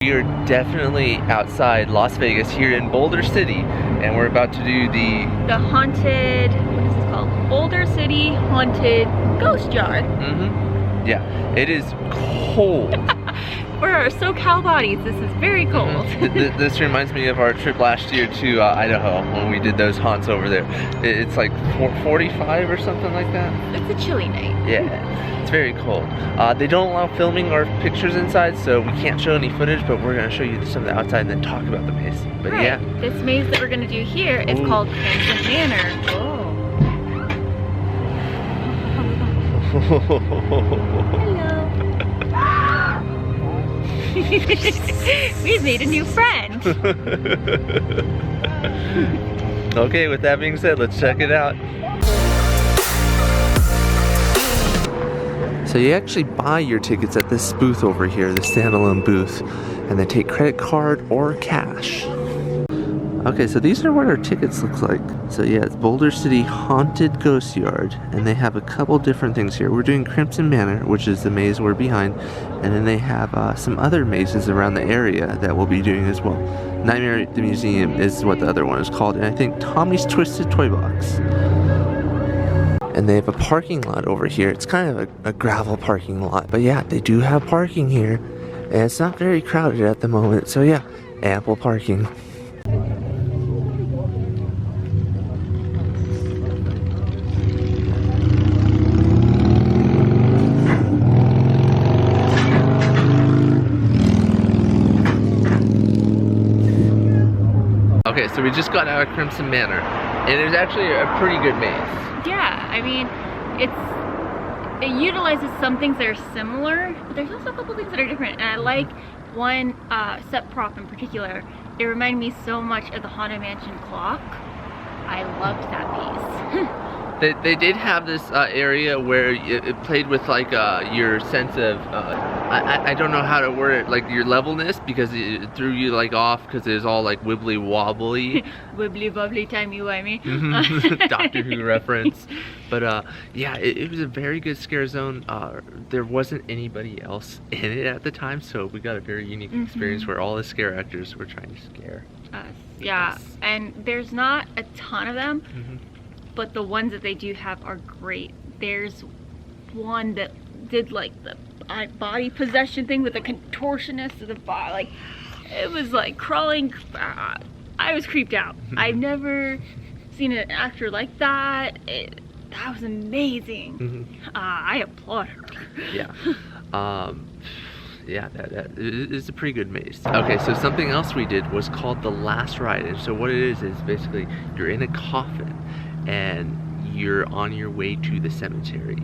We are definitely outside Las Vegas here in Boulder City, and we're about to do the haunted, what is this called? Boulder City Haunted Ghost Yard. Yeah, it is cold. For our SoCal bodies, this is very cold. This reminds me of our trip last year to Idaho when we did those haunts over there. It's like 45 or something like that. It's a chilly night. Yeah, it's very cold. They don't allow filming or pictures inside, so we can't show any footage, but we're going to show you some of the outside and then talk about the maze. But right. Yeah. This maze that we're going to do here is called Manor. Hello. We've made a new friend. Okay, with that being said, let's check it out. So you actually buy your tickets at this booth over here, the standalone booth, and they take credit card or cash. Okay, so these are what our tickets look like. So yeah, it's Boulder City Haunted Ghost Yard, and they have a couple different things here. We're doing Crimson Manor, which is the maze we're behind, and then they have some other mazes around the area that we'll be doing as well. Nightmare at the Museum is what the other one is called, and I think Tommy's Twisted Toy Box. And they have a parking lot over here. It's kind of a gravel parking lot, but yeah, they do have parking here, and it's not very crowded at the moment, so yeah, ample parking. Okay, so we just got out of Crimson Manor, and it was actually a pretty good maze. Yeah, I mean, it utilizes some things that are similar, but there's also a couple things that are different. And I like one set prop in particular. It reminded me so much of the Haunted Mansion clock. I loved that piece. They did have this area where it played with like your sense of I don't know how to word it, like your levelness, because it threw you like off because it was all like wibbly wobbly. Wibbly wobbly timey-wimey. Doctor Who reference. But yeah, it was a very good scare zone. There wasn't anybody else in it at the time, so we got a very unique experience where all the scare actors were trying to scare us. Yeah, and there's not a ton of them. But the ones that they do have are great. There's one that did like the body possession thing with the contortionist of the body. Like, it was like crawling. I was creeped out. I've never seen an actor like that. That was amazing. I applaud her. Yeah. Yeah, that is a pretty good maze. Okay, so something else we did was called the last ride. And so what it is basically you're in a coffin and you're on your way to the cemetery.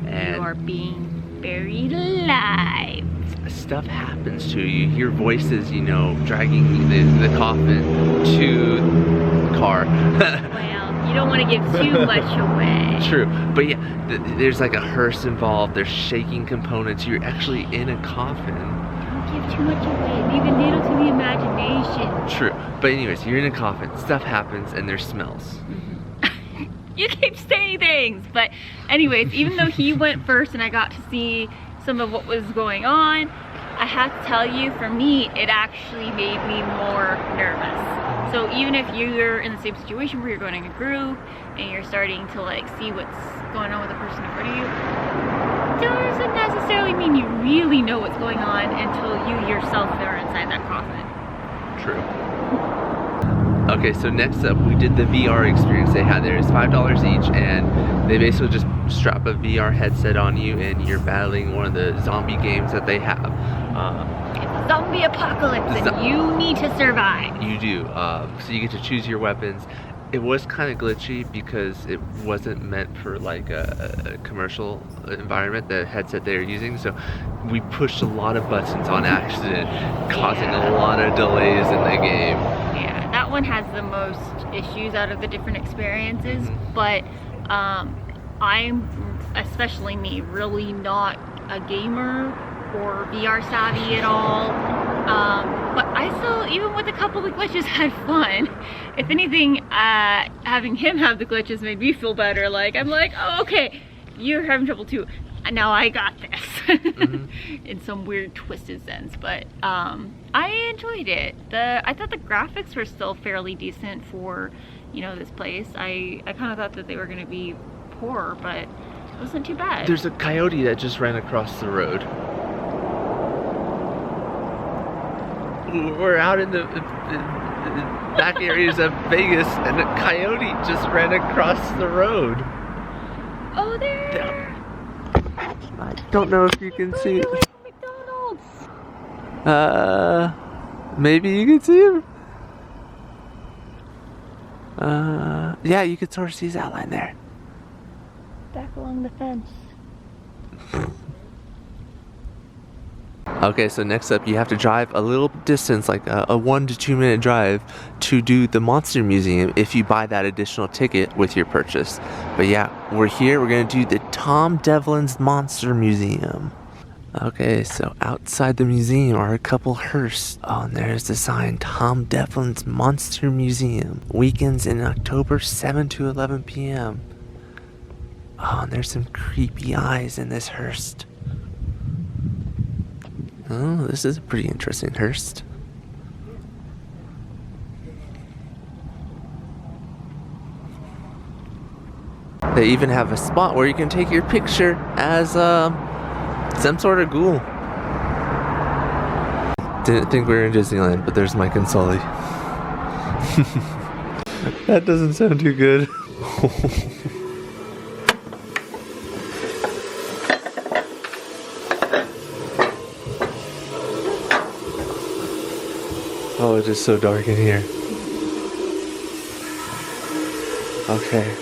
And you are being buried alive. Stuff happens to you. You hear voices, you know, dragging the coffin to the car. Well, you don't want to give too much away. True, but yeah, there's like a hearse involved. There's shaking components. You're actually in a coffin. Don't give too much away. Leave a little to the imagination. True, but anyways, you're in a coffin. Stuff happens, and there's smells. You keep saying things, but anyways, even though he went first and I got to see some of what was going on, I have to tell you, for me, it actually made me more nervous. So even if you're in the same situation where you're going in a group and you're starting to like see what's going on with the person in front of you, doesn't necessarily mean you really know what's going on until you yourself are inside that coffin. True. Okay, so next up we did the VR experience they had there. It's $5 each, and they basically just strap a VR headset on you and you're battling one of the zombie games that they have. It's a zombie apocalypse and you need to survive. You do. So you get to choose your weapons. It was kind of glitchy because it wasn't meant for like a commercial environment, the headset they were using. So we pushed a lot of buttons on accident, causing a lot of delays in the game. Yeah, that one has the most issues out of the different experiences, but I'm, especially me, really not a gamer or VR savvy at all. But I still, even with a couple of glitches, had fun. If anything, having him have the glitches made me feel better. Like, I'm like, oh, okay, you're having trouble too. Now I got this. in some weird twisted sense, but I enjoyed it. I thought the graphics were still fairly decent for, you know, this place. I kind of thought that they were going to be poor, but it wasn't too bad. There's a coyote that just ran across the road. We're out in the back areas of Vegas, and a coyote just ran across the road. Oh, there! I don't know if you can see it. McDonald's. Maybe you can see him. Yeah, you could sort of see his outline there. Back along the fence. Okay, so next up you have to drive a little distance, like a 1 to 2 minute drive, to do the Monster Museum if you buy that additional ticket with your purchase. But yeah, we're here, we're gonna do the Tom Devlin's Monster Museum. Okay, so outside the museum are a couple hearses. Oh, and there's the sign, Tom Devlin's Monster Museum. Weekends in October, 7 to 11 p.m. Oh, and there's some creepy eyes in this hearse. Oh, this is a pretty interesting hearse. They even have a spot where you can take your picture as some sort of ghoul. Didn't think we were in Disneyland, but there's Mike and Sully. That doesn't sound too good. Oh, it is so dark in here. Okay.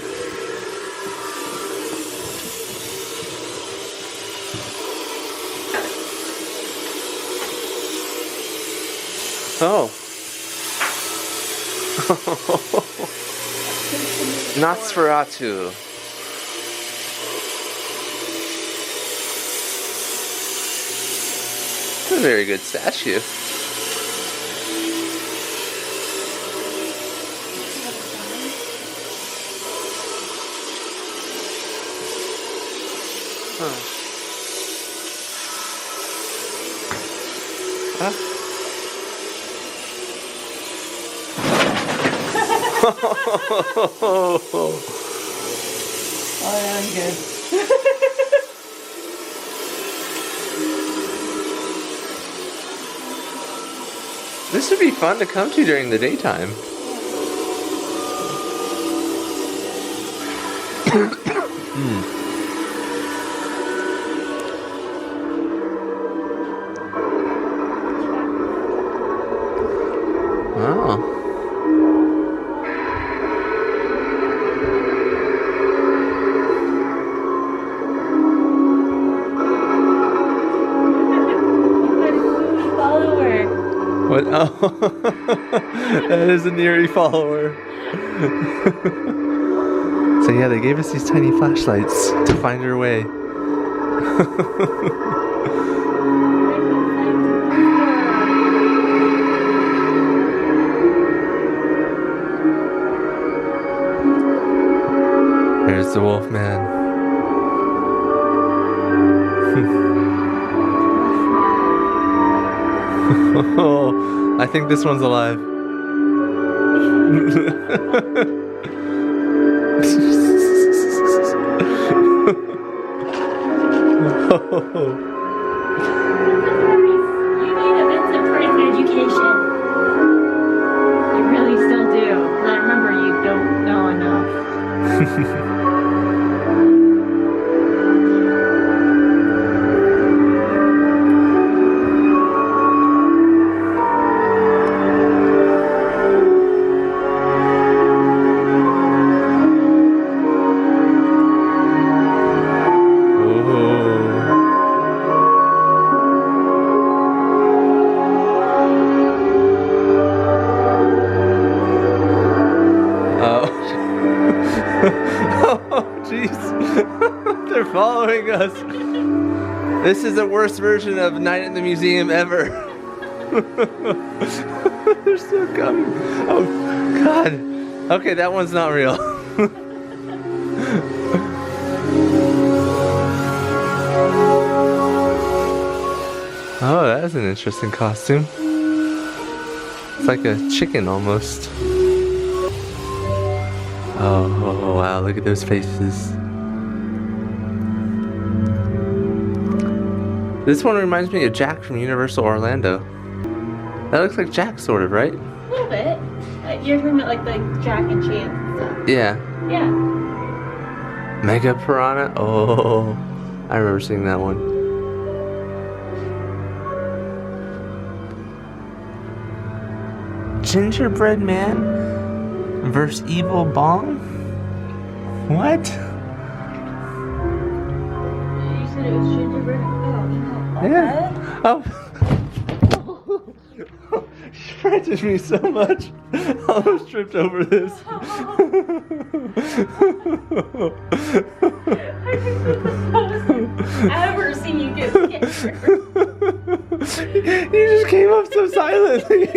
Oh. Nosferatu. It's a very good statue. Huh? Oh, yeah, I'm good. This would be fun to come to during the daytime. Oh. What? Oh, that is an eerie follower. So yeah, they gave us these tiny flashlights to find our way. There's the wolf man. Oh, I think this one's alive. You need a Vincent Price education. You really still do. But remember, you don't know enough. They're following us. This is the worst version of Night in the Museum ever. They're still coming. Oh, God. Okay, that one's not real. that is an interesting costume. It's like a chicken almost. Oh wow, look at those faces. This one reminds me of Jack from Universal Orlando. That looks like Jack, sort of, right? A little bit. You're talking about like the Jack and Chance and stuff. Yeah. Yeah. Mega Piranha? Oh, I remember seeing that one. Gingerbread Man versus Evil Bong? What? You said it was gingerbread. Oh, yeah. Oh. She frightened me so much. I almost tripped over this. I've never seen you get scared. You just came up so silently.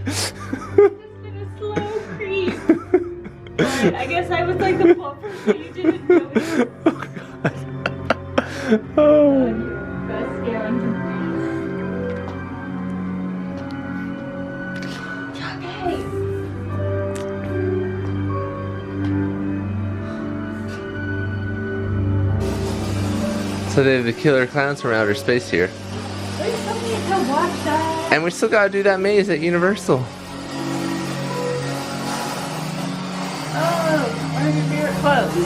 It's been a slow creep. But I guess I was like the bumper, so you didn't notice. Oh. Best scaring to Okay. So they have the killer clowns from outer space here. There's something to watch that. And we still gotta do that maze at Universal. Oh, what are your favorite quotes?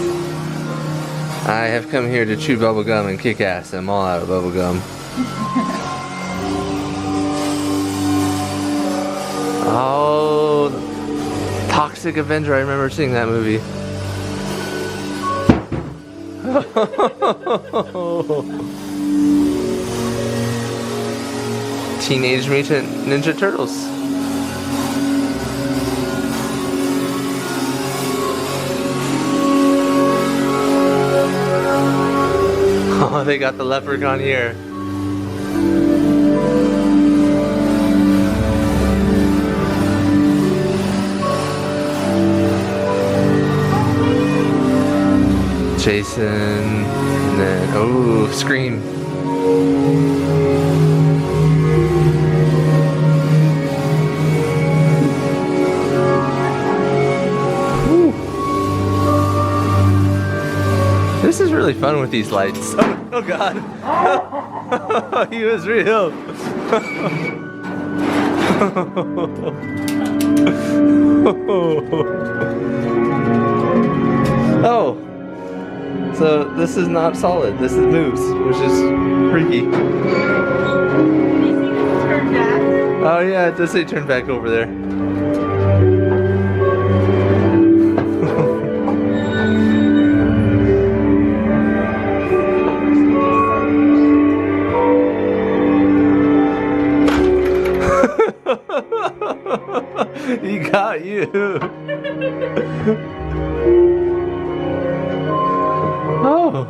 I have come here to chew bubblegum and kick ass. I'm all out of bubblegum. Oh, Toxic Avenger. I remember seeing that movie. Teenage Mutant Ninja Turtles. Oh, they got the leprechaun here. Jason, and then, oh, Scream. Woo. This is really fun with these lights. Oh God. He was real. Oh. So this is not solid. This is moves, which is freaky. Turn back. Oh yeah, it does say turn back over there. He got you. Oh,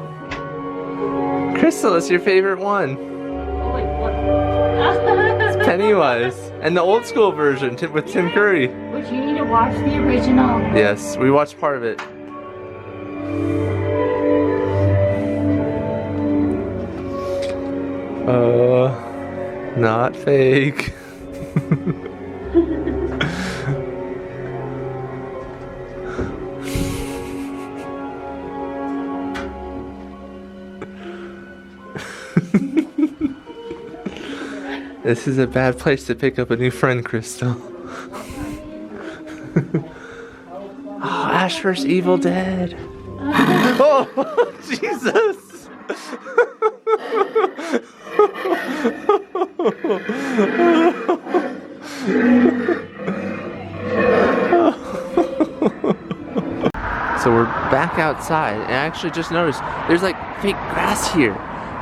Crystal, it's your favorite one. Oh, wait, what? It's Pennywise, and the old school version with Tim Curry. But you need to watch the original. Yes, we watched part of it. Not fake. This is a bad place to pick up a new friend, Crystal. Oh, Ash vs. Evil Dead. Oh, Jesus. So we're back outside, and I actually just noticed there's like fake grass here.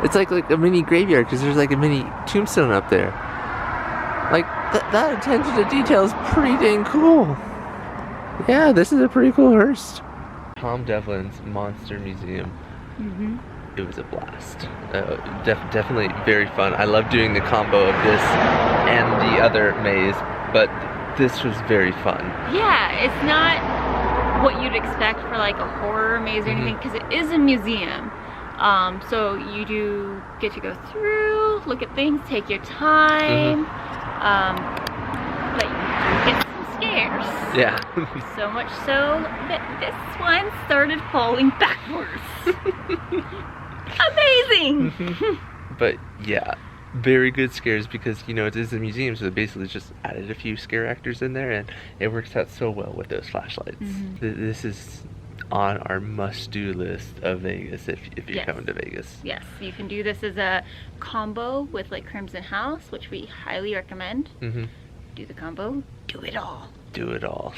It's like a mini graveyard because there's like a mini tombstone up there. Like that attention to detail is pretty dang cool. Yeah, this is a pretty cool hearse. Tom Devlin's Monster Museum. Mm-hmm. It was a blast. Definitely very fun. I love doing the combo of this and the other maze, but this was very fun. Yeah, it's not what you'd expect for like a horror maze or anything because it is a museum. So you do get to go through, look at things, take your time, but you do get some scares. Yeah. So much so that this one started falling backwards. Amazing! But yeah, very good scares because, you know, it is a museum, so they basically just added a few scare actors in there, and it works out so well with those flashlights. This is on our must-do list of Vegas if you're coming to Vegas. Yes, you can do this as a combo with like Crimson House, which we highly recommend. Do the combo, do it all. Do it all.